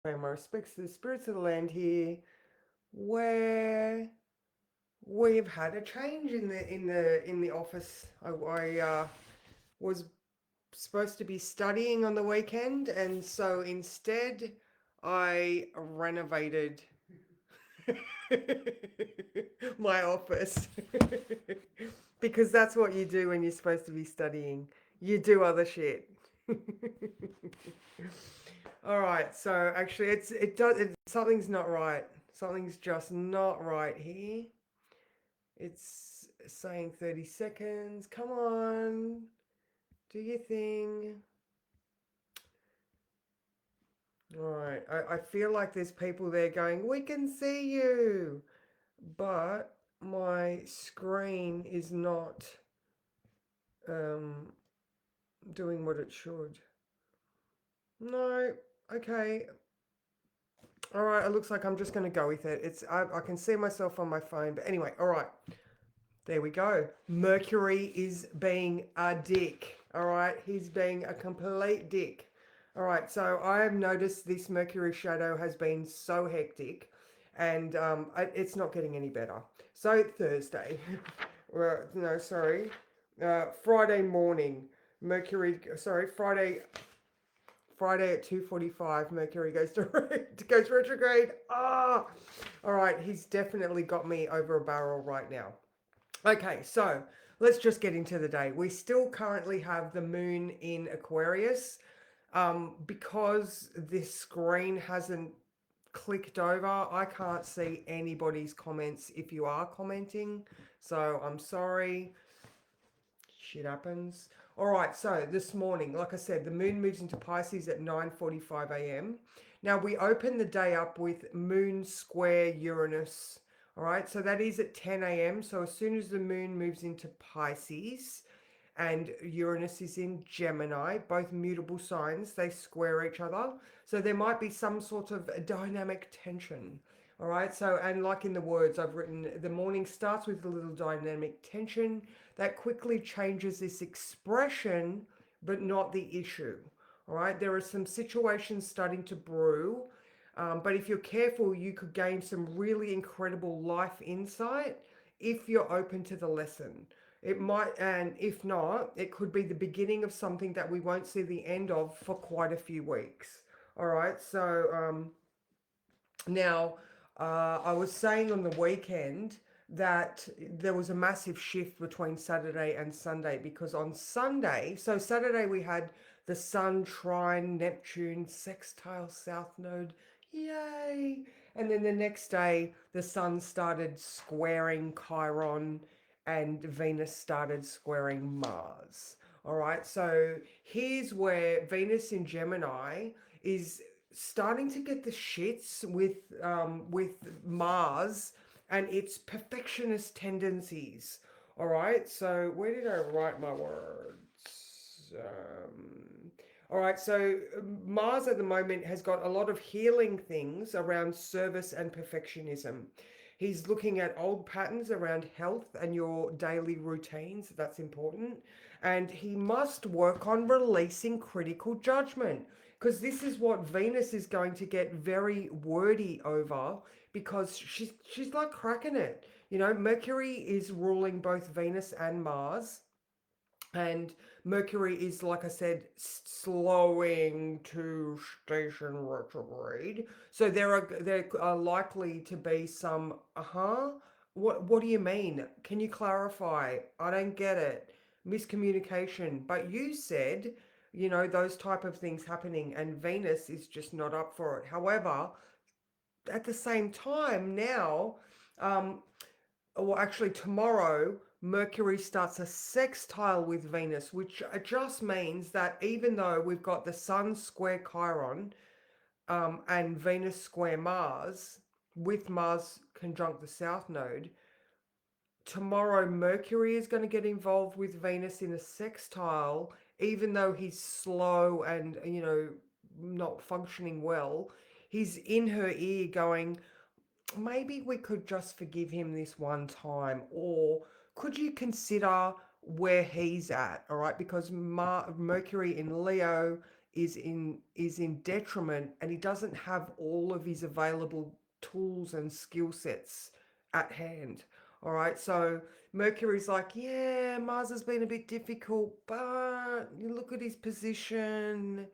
pay my respects to the spirits of the land here, where we've had a change in the office. I was supposed to be studying on the weekend, and so instead I renovated my office because that's what you do when you're supposed to be studying. You do other shit. All right, so actually, something's not right. Something's just not right here. It's saying 30 seconds. Come on, do your thing. All right, I feel like there's people there going, "We can see you," but my screen is not um, doing what it should. No, okay. All right, it looks like I'm just going to go with it. I can see myself on my phone, but anyway, all right. There we go. Mercury is being a dick. All right, he's being a complete dick. All right, so I have noticed this Mercury shadow has been so hectic, and it's not getting any better. So Thursday, well, no, sorry, Friday morning, Mercury. Sorry, Friday at 2:45, Mercury goes to goes retrograde. Ah, all right, he's definitely got me over a barrel right now. Okay, so let's just get into the day. We still currently have the moon in Aquarius. Because this screen hasn't clicked over, I can't see anybody's comments if you are commenting. So I'm sorry. Shit happens. All right, so this morning, like I said, the moon moves into Pisces at 9:45 a.m. Now we open the day up with moon square Uranus. All right, so that is at 10 a.m. So as soon as the moon moves into Pisces and Uranus is in Gemini, both mutable signs, they square each other. So there might be some sort of dynamic tension. All right, so and like in the words I've written, the morning starts with a little dynamic tension that quickly changes this expression, but not the issue. All right, there are some situations starting to brew, but if you're careful, you could gain some really incredible life insight if you're open to the lesson. It might, and if not, it could be the beginning of something that we won't see the end of for quite a few weeks. All right, so now, I was saying on the weekend that there was a massive shift between Saturday and Sunday because on Sunday, so Saturday we had the Sun trine Neptune sextile South Node, yay! And then the next day, the Sun started squaring Chiron and Venus started squaring Mars. All right, so here's where Venus in Gemini is starting to get the shits with Mars and its perfectionist tendencies. All right, so where did I write my words? All right, so Mars at the moment has got a lot of healing things around service and perfectionism. He's looking at old patterns around health and your daily routines. That's important. And he must work on releasing critical judgment because this is what Venus is going to get very wordy over because she's like cracking it. You know, Mercury is ruling both Venus and Mars, and Mercury is, like I said, slowing to station retrograde. So there are likely to be some what do you mean? Can you clarify? I don't get it. Miscommunication. But you said, those type of things happening, and Venus is just not up for it. However, at the same time now, um, well, actually, tomorrow, Mercury starts a sextile with Venus, which just means that even though we've got the Sun square Chiron and Venus square Mars, with Mars conjunct the South Node, tomorrow Mercury is going to get involved with Venus in a sextile, even though he's slow and, not functioning well. He's in her ear going, maybe we could just forgive him this one time, or could you consider where he's at? All right, because Mercury in Leo is in detriment, and he doesn't have all of his available tools and skill sets at hand. All right, so Mercury's like, yeah, Mars has been a bit difficult, but you look at his position,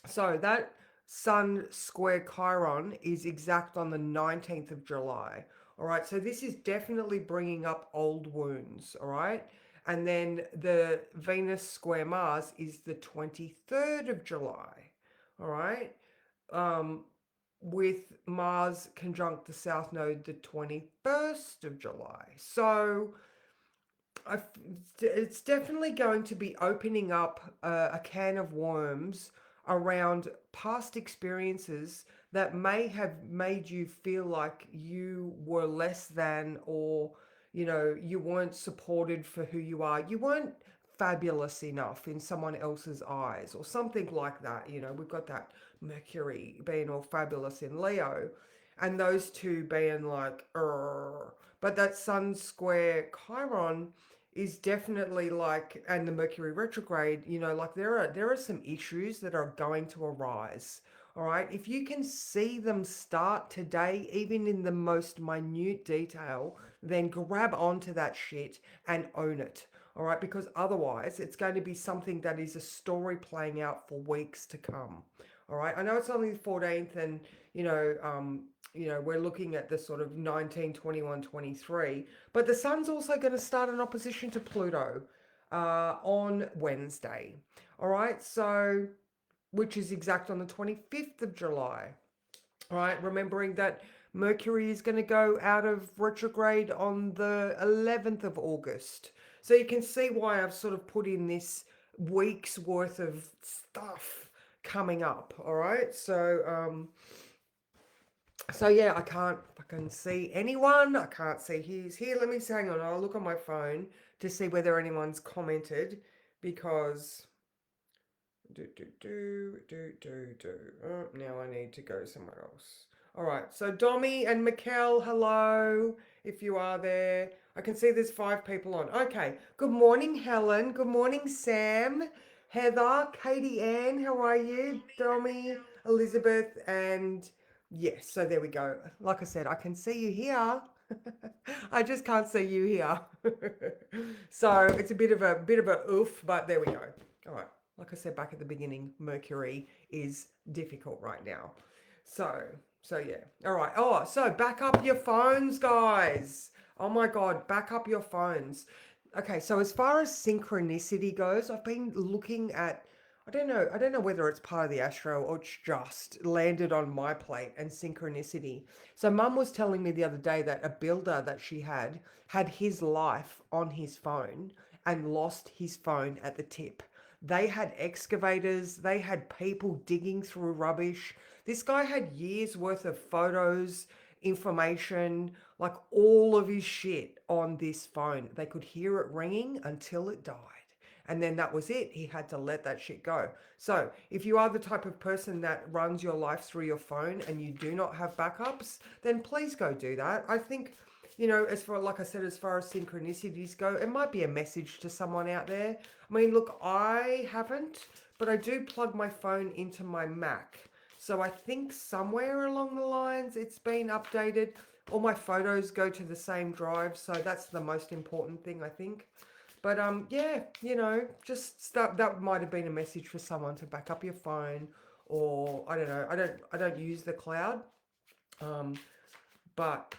so that Sun square Chiron is exact on the 19th of July. All right, so this is definitely bringing up old wounds. All right, and then the Venus square Mars is the 23rd of July. All right, um, with Mars conjunct the South Node the 21st of July. So I, it's definitely going to be opening up a can of worms around past experiences that may have made you feel like you were less than, or you weren't supported for who you are. You weren't fabulous enough in someone else's eyes, or something like that. We've got that Mercury being all fabulous in Leo, and those two being like, but that Sun square Chiron is definitely like, and the Mercury retrograde, like there are some issues that are going to arise. All right, if you can see them start today, even in the most minute detail, then grab onto that shit and own it. All right, because otherwise it's going to be something that is a story playing out for weeks to come. All right, I know it's only the 14th, and you know um we're looking at the sort of 19, 21, 23. But the sun's also going to start an opposition to Pluto on Wednesday. All right, so which is exact on the 25th of July. All right, remembering that Mercury is going to go out of retrograde on the 11th of August. So you can see why I've sort of put in this week's worth of stuff coming up. All right, so yeah, I can't fucking see anyone. I can't see who's here. Let me hang on. I'll look on my phone to see whether anyone's commented, because now I need to go somewhere else. All right. So Dommy and Mikkel, hello. If you are there, I can see there's 5 people on. Okay. Good morning, Helen. Good morning, Sam, Heather, Katie Ann. How are you, Dommy, Elizabeth, and yes. So there we go. Like I said, I can see you here. I just can't see you here. So it's a bit of a oof, but there we go. All right. Like I said back at the beginning, Mercury is difficult right now. So, so yeah. All right. Oh, so back up your phones, guys. Oh my God, back up your phones. Okay, so as far as synchronicity goes, I've been looking at, I don't know whether it's part of the astro or it's just landed on my plate, and synchronicity. So mum was telling me the other day that a builder that she had his life on his phone and lost his phone at the tip. They had excavators, they had people digging through rubbish. This guy had years worth of photos, information, like all of his shit on this phone. They could hear it ringing until it died. And then that was it. He had to let that shit go. So, if you are the type of person that runs your life through your phone and you do not have backups, then please go do that. I think, as far, like I said, as far as synchronicities go, it might be a message to someone out there. I mean, look, I haven't, but I do plug my phone into my Mac. So I think somewhere along the lines it's been updated. All my photos go to the same drive, so that's the most important thing, I think. But yeah, just stuff that might have been a message for someone to back up your phone, or I don't know. I don't use the cloud. Um, but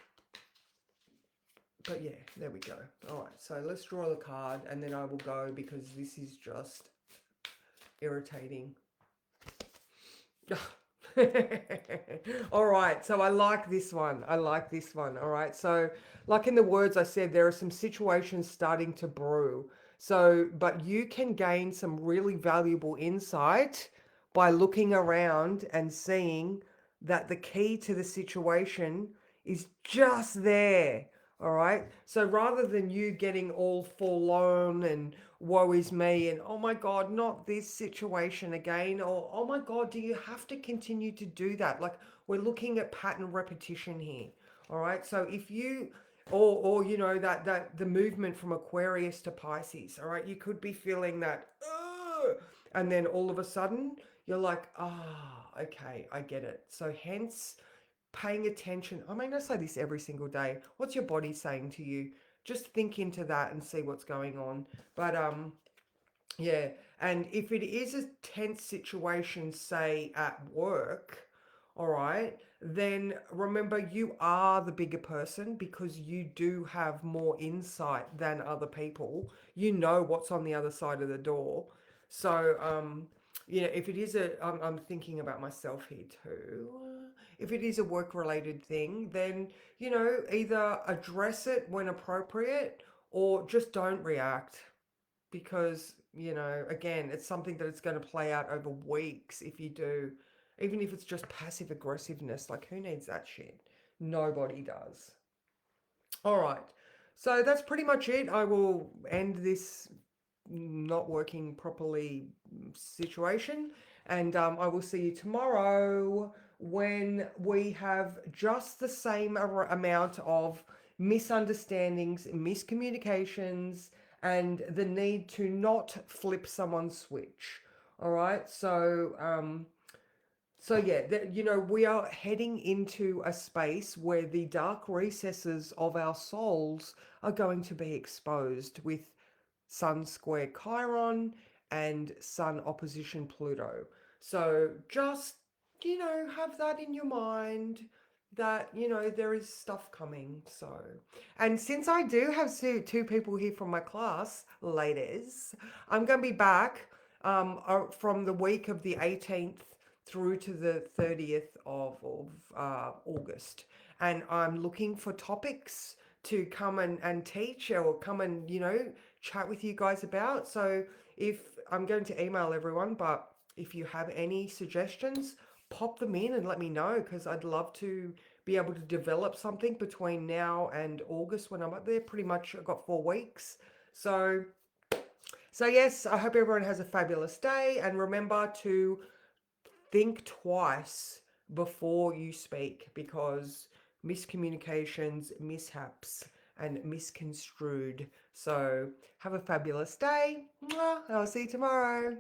yeah, there we go. All right, so let's draw the card, and then I will go, because this is just irritating. All right, so I like this one. I like this one. All right, so like in the words I said, there are some situations starting to brew. So, but you can gain some really valuable insight by looking around and seeing that the key to the situation is just there. All right. So rather than you getting all forlorn and woe is me and oh my God, not this situation again, or oh my God, do you have to continue to do that? Like, we're looking at pattern repetition here. All right. So if you, or that the movement from Aquarius to Pisces, all right, you could be feeling that, "Ugh," And then all of a sudden, you're like, ah, okay, I get it. So hence paying attention. I mean, I say this every single day. What's your body saying to you? Just think into that and see what's going on. But yeah, and if it is a tense situation, say at work, all right, then remember you are the bigger person because you do have more insight than other people. You know what's on the other side of the door. So, if it is I'm thinking about myself here too. If it is a work related thing, then, either address it when appropriate or just don't react because again, it's something that it's going to play out over weeks if you do, even if it's just passive aggressiveness. Like, who needs that shit? Nobody does. All right, so that's pretty much it. I will end this not working properly situation, and I will see you tomorrow when we have just the same amount of misunderstandings, miscommunications, and the need to not flip someone's switch. All right, so yeah, we are heading into a space where the dark recesses of our souls are going to be exposed with Sun square Chiron and Sun opposition Pluto. So just, have that in your mind that, there is stuff coming. So, and since I do have two people here from my class, ladies, I'm going to be back from the week of the 18th through to the 30th of August. And I'm looking for topics to come and teach or come and, chat with you guys about. So if I'm going to email everyone, but if you have any suggestions, pop them in and let me know because I'd love to be able to develop something between now and August when I'm up there. Pretty much I've got 4 weeks. So yes, I hope everyone has a fabulous day and remember to think twice before you speak because miscommunications, mishaps, and misconstrued. So have a fabulous day. Mwah. I'll see you tomorrow.